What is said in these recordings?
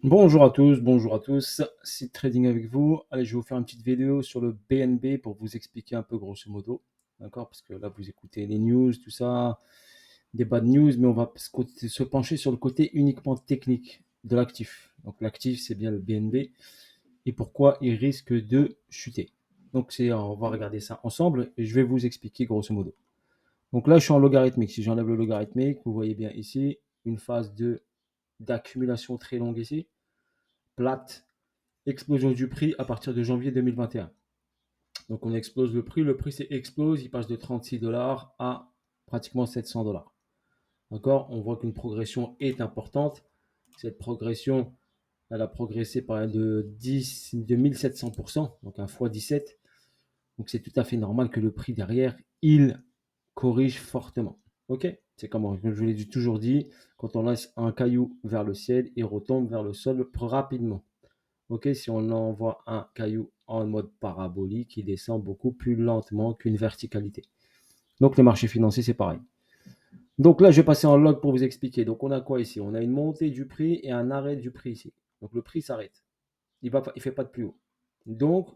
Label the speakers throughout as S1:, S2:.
S1: Bonjour à tous, c'est Trading avec vous. Allez, je vais vous faire une petite vidéo sur le BNB pour vous expliquer un peu grosso modo. D'accord? Parce que là, vous écoutez les news, tout ça, des bad news, mais on va se pencher sur le côté uniquement technique de l'actif. Donc l'actif, c'est bien le BNB et pourquoi il risque de chuter. Donc on va regarder ça ensemble et je vais vous expliquer grosso modo. Donc là, je suis en logarithmique. Si j'enlève le logarithmique, vous voyez bien ici une phase d'accumulation très longue ici, plate, explosion du prix à partir de janvier 2021. Donc on explose le prix explose, il passe de 36 dollars à pratiquement 700 dollars. D'accord? On voit qu'une progression est importante. Cette progression, elle a progressé par de 1700%, donc un x 17. Donc c'est tout à fait normal que le prix derrière, il corrige fortement. Ok? C'est comme je vous l'ai toujours dit, quand on laisse un caillou vers le ciel, il retombe vers le sol rapidement. Ok, si on envoie un caillou en mode parabolique, il descend beaucoup plus lentement qu'une verticalité. Donc les marchés financiers, c'est pareil. Donc là, je vais passer en log pour vous expliquer. Donc on a quoi ici? On a une montée du prix et un arrêt du prix ici. Donc le prix s'arrête. Il ne fait pas de plus haut. Donc,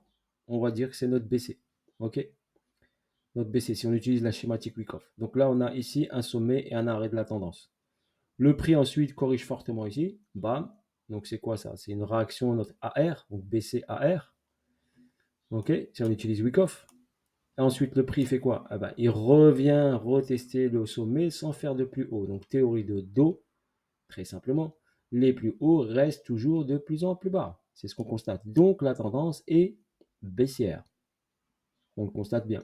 S1: on va dire que c'est notre BC. Ok? Notre BC, si on utilise la schématique Wyckoff. Donc là, on a ici un sommet et un arrêt de la tendance. Le prix ensuite corrige fortement ici. Bam. Donc c'est quoi ça? C'est une réaction à notre AR, donc BCAR. Ok, si on utilise Wyckoff. Ensuite, le prix fait quoi? Ah ben, il revient retester le sommet sans faire de plus haut. Donc, théorie de dos, très simplement, les plus hauts restent toujours de plus en plus bas. C'est ce qu'on constate. Donc, la tendance est baissière. On le constate bien.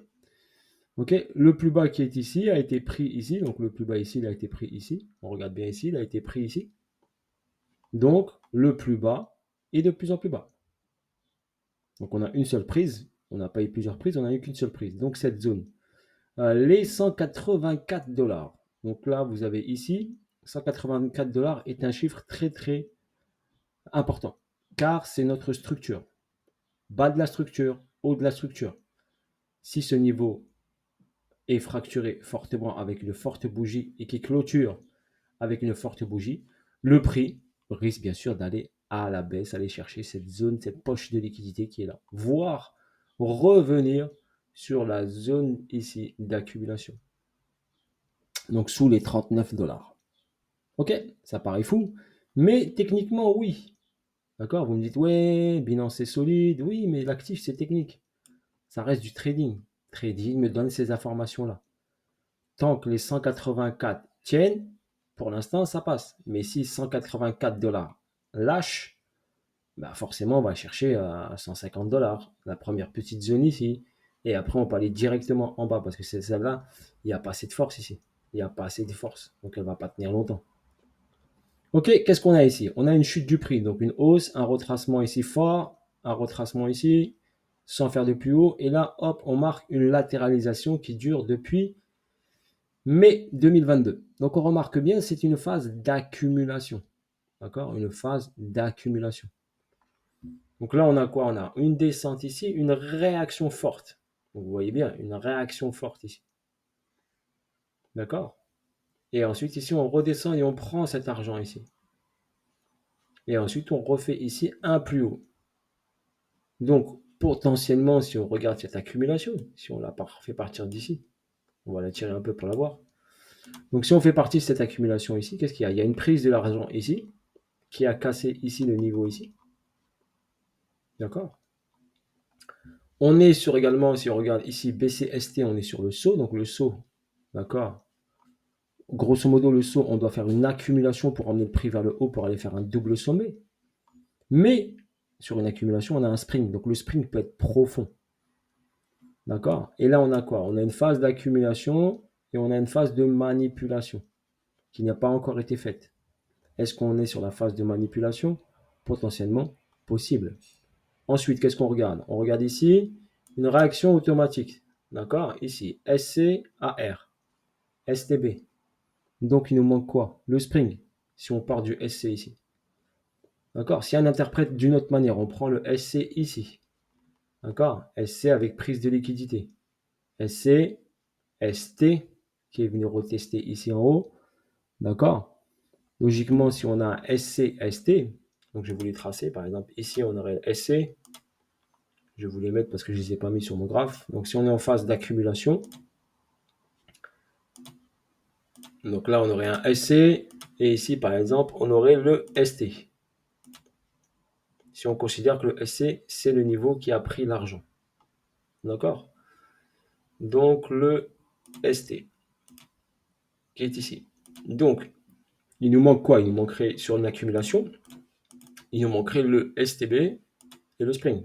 S1: Ok, le plus bas qui est ici a été pris ici. Donc, le plus bas ici, il a été pris ici. On regarde bien ici, il a été pris ici. Donc, le plus bas est de plus en plus bas. Donc, on a une seule prise. On n'a pas eu plusieurs prises, on n'a eu qu'une seule prise. Donc, cette zone, les 184 dollars. Donc là, vous avez ici, 184 dollars est un chiffre très très important, car c'est notre structure. Bas de la structure, haut de la structure. Si ce niveau est fracturé fortement avec une forte bougie et qui clôture avec une forte bougie, le prix risque bien sûr d'aller à la baisse, aller chercher cette zone, cette poche de liquidité qui est là, voire revenir sur la zone ici d'accumulation. Donc sous les 39 dollars. Ok, ça paraît fou, mais techniquement, oui. D'accord? Vous me dites, ouais, Binance c'est solide, oui, mais l'actif c'est technique. Ça reste du trading. Trading me donne ces informations-là. Tant que les 184 tiennent, pour l'instant, ça passe. Mais si 184 dollars lâche, bah forcément, on va chercher à 150 dollars, la première petite zone ici. Et après, on peut aller directement en bas parce que c'est celle-là, il n'y a pas assez de force ici. Il n'y a pas assez de force. Donc, elle ne va pas tenir longtemps. Ok, qu'est-ce qu'on a ici? On a une chute du prix, donc une hausse, un retracement ici fort, un retracement ici, sans faire de plus haut. Et là, hop, on marque une latéralisation qui dure depuis mai 2022. Donc on remarque bien, c'est une phase d'accumulation. D'accord? Une phase d'accumulation. Donc là, on a quoi? On a une descente ici, une réaction forte. Donc, vous voyez bien, une réaction forte ici. D'accord? Et ensuite, ici, on redescend et on prend cet argent ici. Et ensuite, on refait ici un plus haut. Donc, potentiellement, si on regarde cette accumulation, si on la fait partir d'ici, on va la tirer un peu pour la voir. Donc, si on fait partie de cette accumulation ici, qu'est-ce qu'il y a? Il y a une prise de l'argent ici, qui a cassé ici le niveau ici. D'accord? On est sur également, si on regarde ici, BCST, on est sur le saut. Donc, le saut, d'accord? Grosso modo, le saut, on doit faire une accumulation pour emmener le prix vers le haut pour aller faire un double sommet. Mais, sur une accumulation, on a un spring. Donc, le spring peut être profond. D'accord? Et là, on a quoi? On a une phase d'accumulation et on a une phase de manipulation qui n'a pas encore été faite. Est-ce qu'on est sur la phase de manipulation? Potentiellement possible. Ensuite, qu'est-ce qu'on regarde? On regarde ici une réaction automatique. D'accord? Ici, SCAR, STB. Donc, il nous manque quoi? Le spring, si on part du SC ici. D'accord? Si on interprète d'une autre manière, on prend le SC ici. D'accord? SC avec prise de liquidité. SC, ST, qui est venu retester ici en haut. D'accord? Logiquement, si on a un SC, ST, Donc, je vais vous les tracer. Par exemple, ici, on aurait le SC. Je vais vous les mettre parce que je ne les ai pas mis sur mon graphe. Donc, si on est en phase d'accumulation, donc là, on aurait un SC. Et ici, par exemple, on aurait le ST. Si on considère que le SC, c'est le niveau qui a pris l'argent. D'accord? Donc, le ST, qui est ici. Donc, il nous manque quoi? Il nous manquerait sur une accumulation, il nous manquerait le STB et le Spring.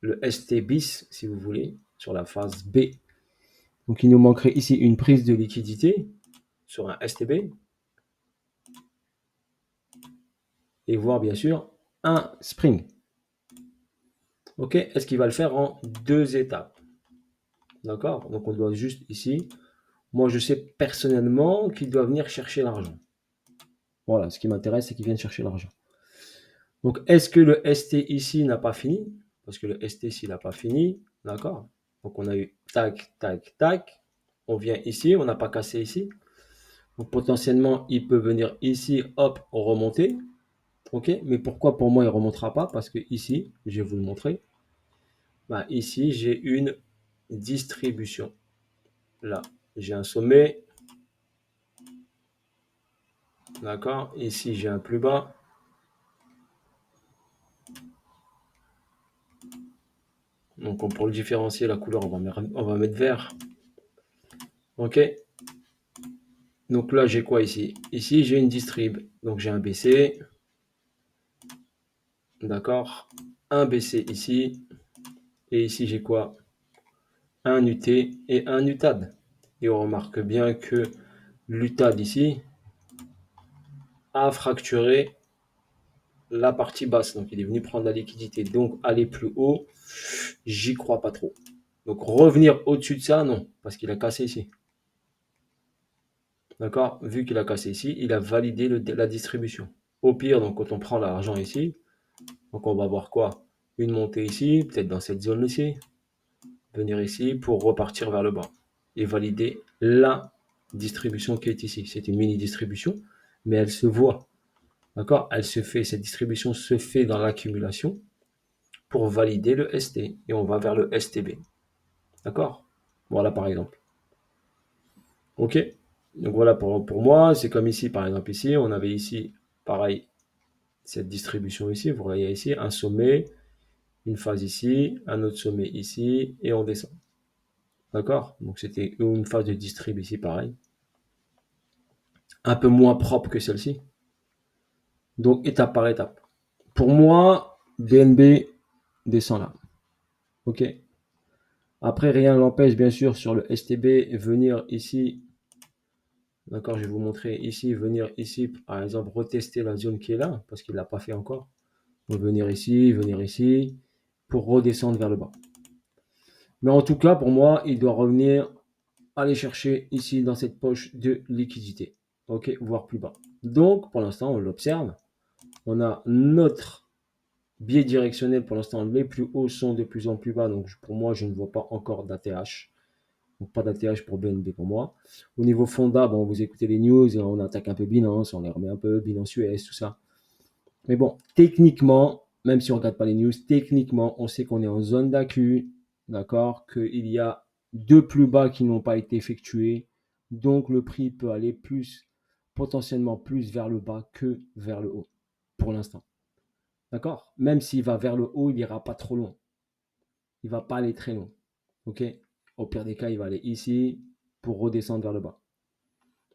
S1: Le ST bis, si vous voulez, sur la phase B. Donc, il nous manquerait ici une prise de liquidité sur un STB et voir bien sûr un Spring. Ok, est-ce qu'il va le faire en 2 étapes? D'accord? Donc, on doit juste ici. Moi, je sais personnellement qu'il doit venir chercher l'argent. Voilà, ce qui m'intéresse, c'est qu'il vienne chercher l'argent. Donc, est-ce que le ST ici n'a pas fini? Parce que le ST s'il n'a pas fini, d'accord? Donc, on a eu tac, tac, tac. On vient ici, on n'a pas cassé ici. Donc, potentiellement, il peut venir ici, hop, remonter. Ok, mais pourquoi pour moi, il ne remontera pas? Parce que ici, je vais vous le montrer. Bah, ici, j'ai une distribution. Là, j'ai un sommet. D'accord? Ici, j'ai un plus bas. Donc, pour le différencier, la couleur, on va mettre vert. Ok? Donc là, j'ai quoi ici? Ici, j'ai une distrib. Donc, j'ai un BC. D'accord? Un BC ici. Et ici, j'ai quoi? Un UT et un UTAD. Et on remarque bien que l'UTAD ici a fracturé la partie basse. Donc, il est venu prendre la liquidité. Donc, aller plus haut, j'y crois pas trop. Donc, revenir au-dessus de ça, non. Parce qu'il a cassé ici. D'accord? Vu qu'il a cassé ici, il a validé la distribution. Au pire, donc, quand on prend l'argent ici, donc on va voir quoi? Une montée ici, peut-être dans cette zone ici. Venir ici pour repartir vers le bas. Et valider la distribution qui est ici. C'est une mini distribution, mais elle se voit. D'accord? Elle se fait, cette distribution se fait dans l'accumulation pour valider le ST. Et on va vers le STB. D'accord? Voilà par exemple. Ok? Donc voilà pour moi. C'est comme ici, par exemple, ici, on avait ici, pareil, cette distribution ici. Vous voyez ici, un sommet, une phase ici, un autre sommet ici, et on descend. D'accord? Donc c'était une phase de distrib ici, pareil. Un peu moins propre que celle-ci. Donc étape par étape. Pour moi, BNB descend là. Ok? Après, rien ne l'empêche, bien sûr, sur le STB, venir ici. D'accord, je vais vous montrer ici, venir ici, par exemple, retester la zone qui est là, parce qu'il ne l'a pas fait encore. Donc venir ici, pour redescendre vers le bas. Mais en tout cas, pour moi, il doit revenir, aller chercher ici dans cette poche de liquidité. Ok, voire plus bas. Donc, pour l'instant, on l'observe. On a notre biais directionnel. Pour l'instant, les plus hauts sont de plus en plus bas. Donc, pour moi, je ne vois pas encore d'ATH. Donc, pas d'ATH pour BNB pour moi. Au niveau Fonda, bon, vous écoutez les news, on attaque un peu Binance, on les remet un peu, Binance US, tout ça. Mais bon, techniquement, même si on ne regarde pas les news, techniquement, on sait qu'on est en zone d'accu, d'accord, qu'il y a 2 plus bas qui n'ont pas été effectués. Donc, le prix peut aller plus, potentiellement plus vers le bas que vers le haut, pour l'instant. D'accord? Même s'il va vers le haut, il n'ira pas trop loin. Il ne va pas aller très loin. Ok? Au pire des cas, il va aller ici pour redescendre vers le bas.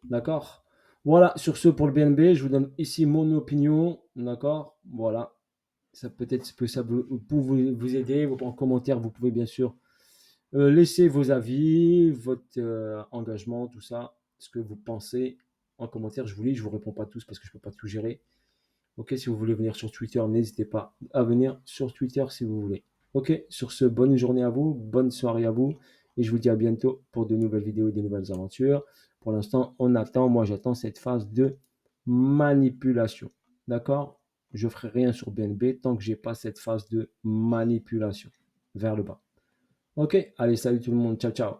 S1: D'accord? Voilà, sur ce pour le BNB, je vous donne ici mon opinion. D'accord? Voilà. Ça peut-être que ça peut vous aider. En commentaire, vous pouvez bien sûr laisser vos avis, votre engagement, tout ça, ce que vous pensez en commentaire. Je vous lis, je ne vous réponds pas tous parce que je ne peux pas tout gérer. Ok, si vous voulez venir sur Twitter, n'hésitez pas à venir sur Twitter si vous voulez. Ok, sur ce, bonne journée à vous, bonne soirée à vous, et je vous dis à bientôt pour de nouvelles vidéos et de nouvelles aventures. Pour l'instant, moi j'attends cette phase de manipulation. D'accord? Je ne ferai rien sur BNB tant que je n'ai pas cette phase de manipulation vers le bas. Ok, allez, salut tout le monde, ciao ciao.